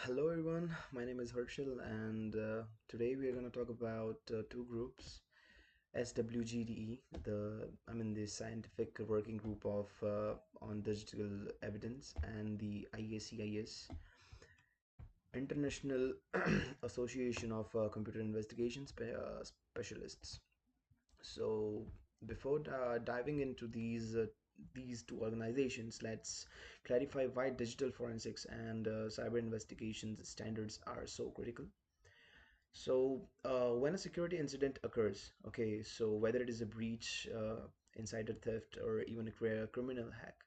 Hello everyone, my name is Harshil and today we are going to talk about two groups, SWGDE, the scientific working group of on digital evidence, and the IACIS, International Association of Computer Investigation Specialists. So before diving into these two organizations, let's clarify why digital forensics and cyber investigations standards are so critical. So when a security incident occurs, okay, so whether it is a breach, insider theft, or even a criminal hack,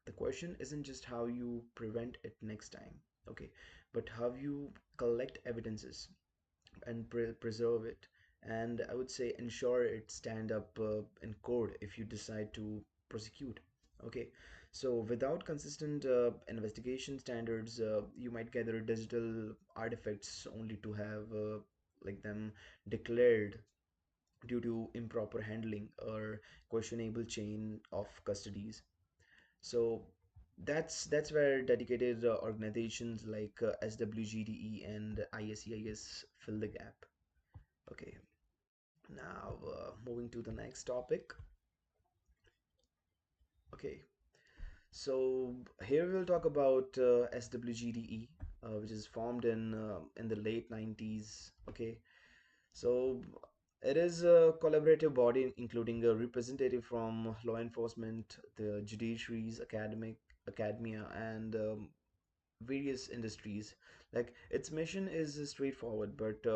the question isn't just how you prevent it next time, okay, but how you collect evidences and preserve it, and I would say ensure it stand up in court if you decide to prosecute. Okay, so without consistent investigation standards, you might gather digital artifacts only to have them declared due to improper handling or questionable chain of custodies. So that's where dedicated organizations like SWGDE and ISCIS fill the gap. Okay, now moving to the next topic. Okay, so here we'll talk about SWGDE, which is formed in the late 90s. Okay, so it is a collaborative body including a representative from law enforcement, the judiciaries, academia, and various industries. Like its mission is straightforward but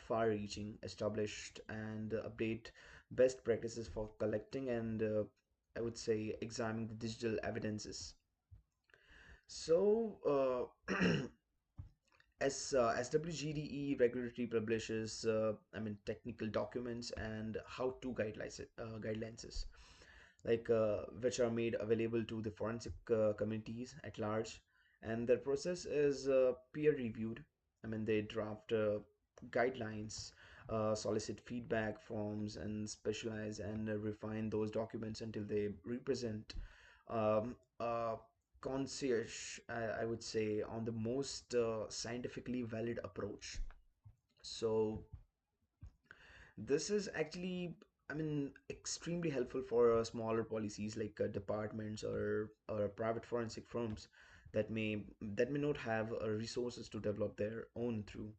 far-reaching, established and update best practices for collecting and I would say examining the digital evidences. So, as SWGDE regularly publishes, technical documents and how-to guidelines, which are made available to the forensic communities at large, and their process is peer reviewed. They draft guidelines, solicit feedback forms, and specialize and refine those documents until they represent a concierge, I would say, on the most scientifically valid approach. So this is actually, extremely helpful for smaller policies like departments or private forensic firms that may not have resources to develop their own through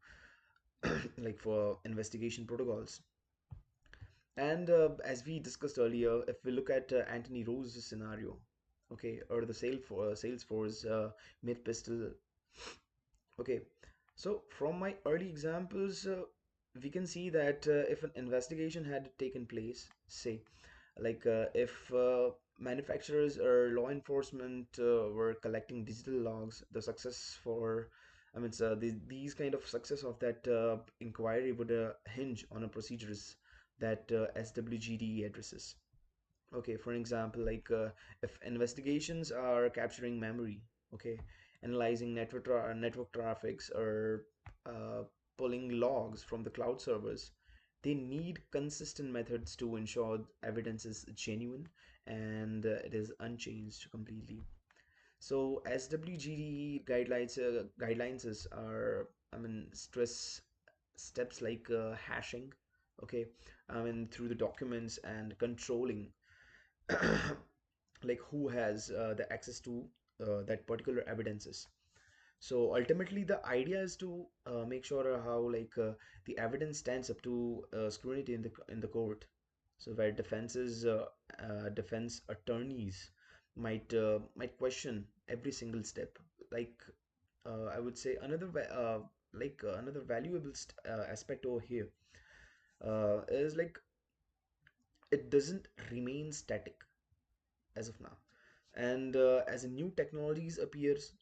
like for investigation protocols. And as we discussed earlier, if we look at Anthony Rose's scenario, okay, or the Salesforce mid pistol. Okay, so from my early examples, we can see that if an investigation had taken place, say, if manufacturers or law enforcement were collecting digital logs, the success for, these kind of success of that inquiry would hinge on a procedures that SWGD addresses. Okay, for example, if investigations are capturing memory, okay, analyzing network traffics, or uh, pulling logs from the cloud servers, they need consistent methods to ensure evidence is genuine and it is unchanged completely. So SWGD are, stress steps like hashing, okay, through the documents and controlling like who has the access to that particular evidences. So ultimately the idea is to make sure how the evidence stands up to scrutiny in the court, so where defense attorneys might question every single step. like I would say another valuable aspect over here is like it doesn't remain static as of now. And as a new technologies appears,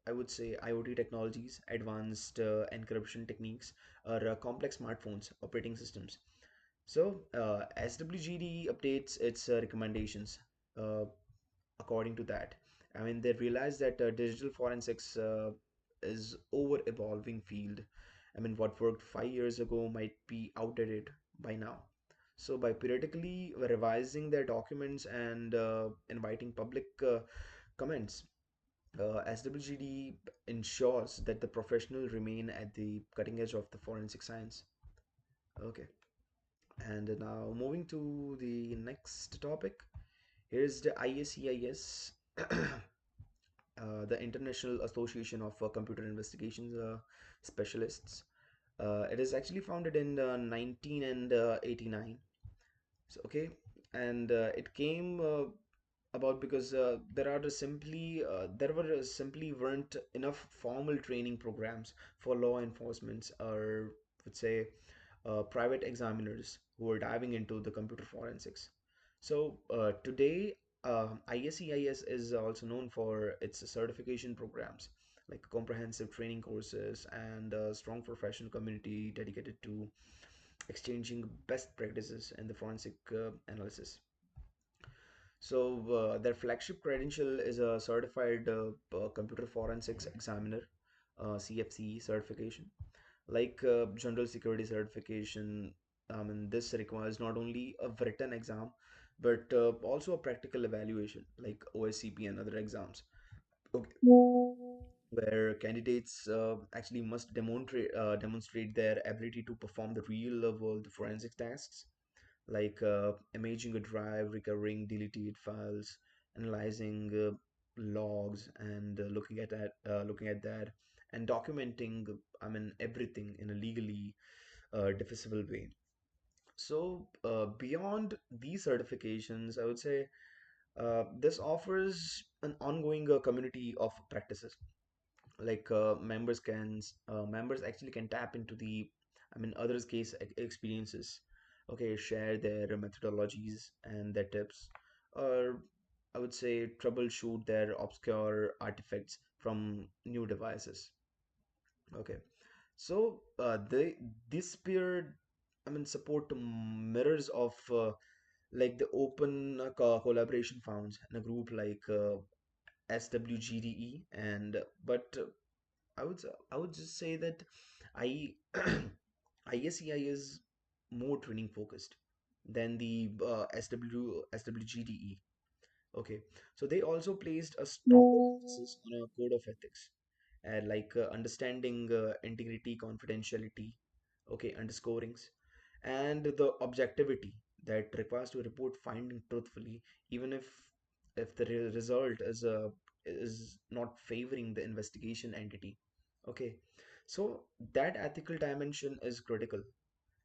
I would say IoT technologies, advanced encryption techniques, or complex smartphones operating systems. So SWGD updates its recommendations uh, according to that. They realize that digital forensics is over evolving field. What worked 5 years ago might be outdated by now. So by periodically revising their documents and inviting public comments, SWGD ensures that the professional remain at the cutting edge of the forensic science. Okay, and now moving to the next topic. Here's the ISCIS, the International Association of Computer Investigations Specialists. It is actually founded in 1989. So, okay, and it came about because there were simply weren't enough formal training programs for law enforcement, or would say private examiners who were diving into the computer forensics. So today, ISCIS is also known for its certification programs, like comprehensive training courses and a strong professional community dedicated to exchanging best practices in the forensic analysis. So their flagship credential is a certified computer forensics examiner, CFC certification. Like general security certification, this requires not only a written exam, but also a practical evaluation like OSCP and other exams. Okay, where candidates actually must demonstrate their ability to perform the real world forensic tasks like imaging a drive, recovering deleted files, analyzing logs, and looking at that, and documenting. Everything in a legally defensible way. So beyond these certifications, I would say this offers an ongoing community of practices like members actually can tap into the others case experiences, okay, share their methodologies and their tips, or I would say troubleshoot their obscure artifacts from new devices. Okay, so they this peer support mirrors of like the open collaboration found in a group like SWGDE, and but I would just say that I ISEI is more training focused than the SWGDE. Okay, so they also placed a stronger emphasis on a code of ethics, like understanding integrity, confidentiality, okay, underscorings, and the objectivity that requires to report finding truthfully, even if the result is not favoring the investigation entity. Okay, so that ethical dimension is critical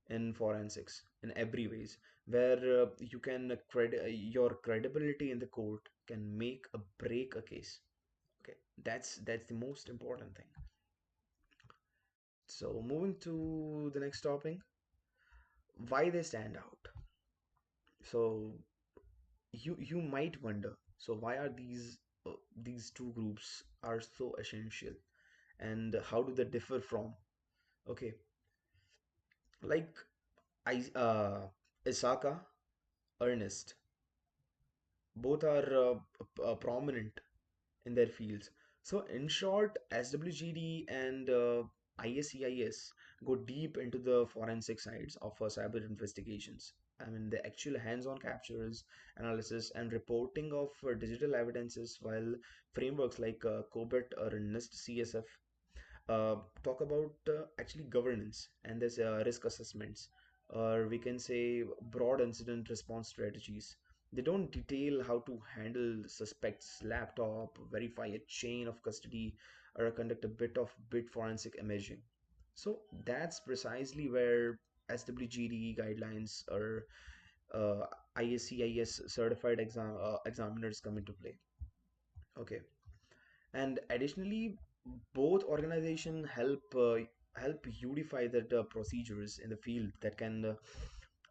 in forensics in every ways, where you can your credibility in the court can make a break a case. Okay, that's the most important thing. So moving to the next topic, why they stand out. So you might wonder, so why are these two groups are so essential, and how do they differ from, okay, like I Isaka, Ernest, both are prominent in their fields. So, in short, SWGD and ISCIS go deep into the forensic sides of cyber investigations. The actual hands-on captures, analysis, and reporting of digital evidences, while frameworks like COBIT or NIST CSF talk about actually governance and there's risk assessments, or we can say broad incident response strategies. They don't detail how to handle suspects laptop, verify a chain of custody, or conduct a bit forensic imaging. So that's precisely where SWGD guidelines or ISCIS certified examiners come into play. Okay, and additionally, both organizations help unify the procedures in the field that can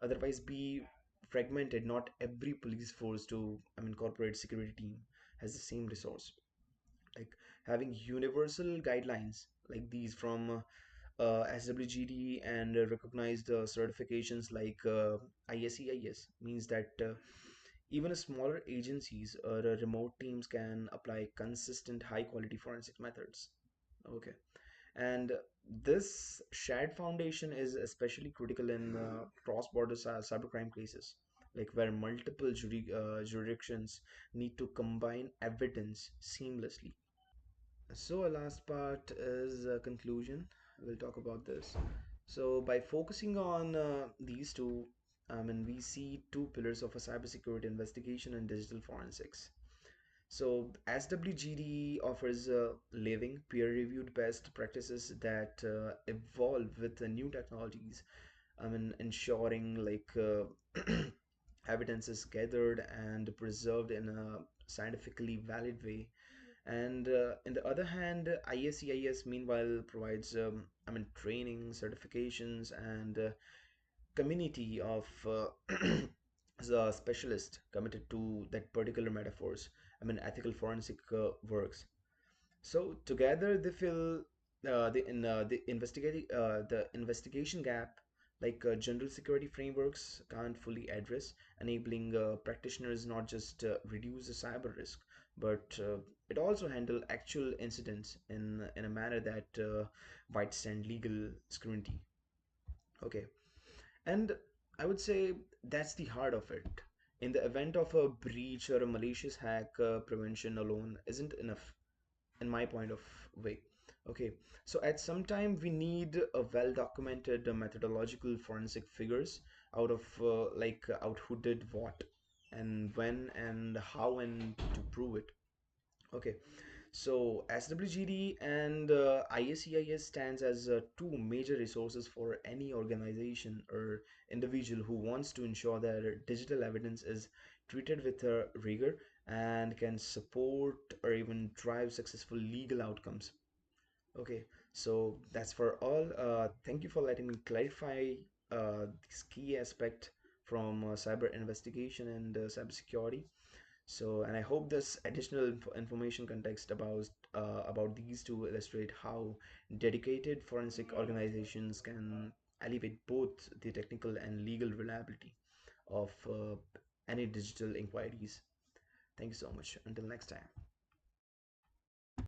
otherwise be fragmented. Not every police force to corporate security team has the same resource. Like having universal guidelines like these from SWGD and recognized certifications like ISEIS means that even smaller agencies or remote teams can apply consistent high quality forensic methods. Okay. And this shared foundation is especially critical in cross-border cybercrime cases, like where multiple jurisdictions need to combine evidence seamlessly. So, our last part is conclusion. We'll talk about this. So, by focusing on these two, we see two pillars of a cybersecurity investigation and digital forensics. So, SWGD offers living, peer-reviewed best practices that evolve with the new technologies. Ensuring evidence is gathered and preserved in a scientifically valid way. And in the other hand, ISCIS meanwhile provides, training, certifications, and community of the specialists committed to that particular metaphors. Ethical forensic works. So together they fill the investigation gap general security frameworks can't fully address, enabling practitioners not just reduce the cyber risk, but it also handle actual incidents in a manner that withstand legal scrutiny. Okay, and I would say that's the heart of it. In the event of a breach or a malicious hack, prevention alone isn't enough in my point of way. Okay, so at some time we need a well documented methodological forensic figures out who did what and when and how and to prove it. Okay, so SWGD and ISCIS stands as two major resources for any organization or individual who wants to ensure that digital evidence is treated with rigor and can support or even drive successful legal outcomes. Okay, so that's for all. Thank you for letting me clarify this key aspect from cyber investigation and cybersecurity. So, and I hope this additional information context about these two illustrate how dedicated forensic organizations can elevate both the technical and legal reliability of any digital inquiries. Thank you so much. Until next time.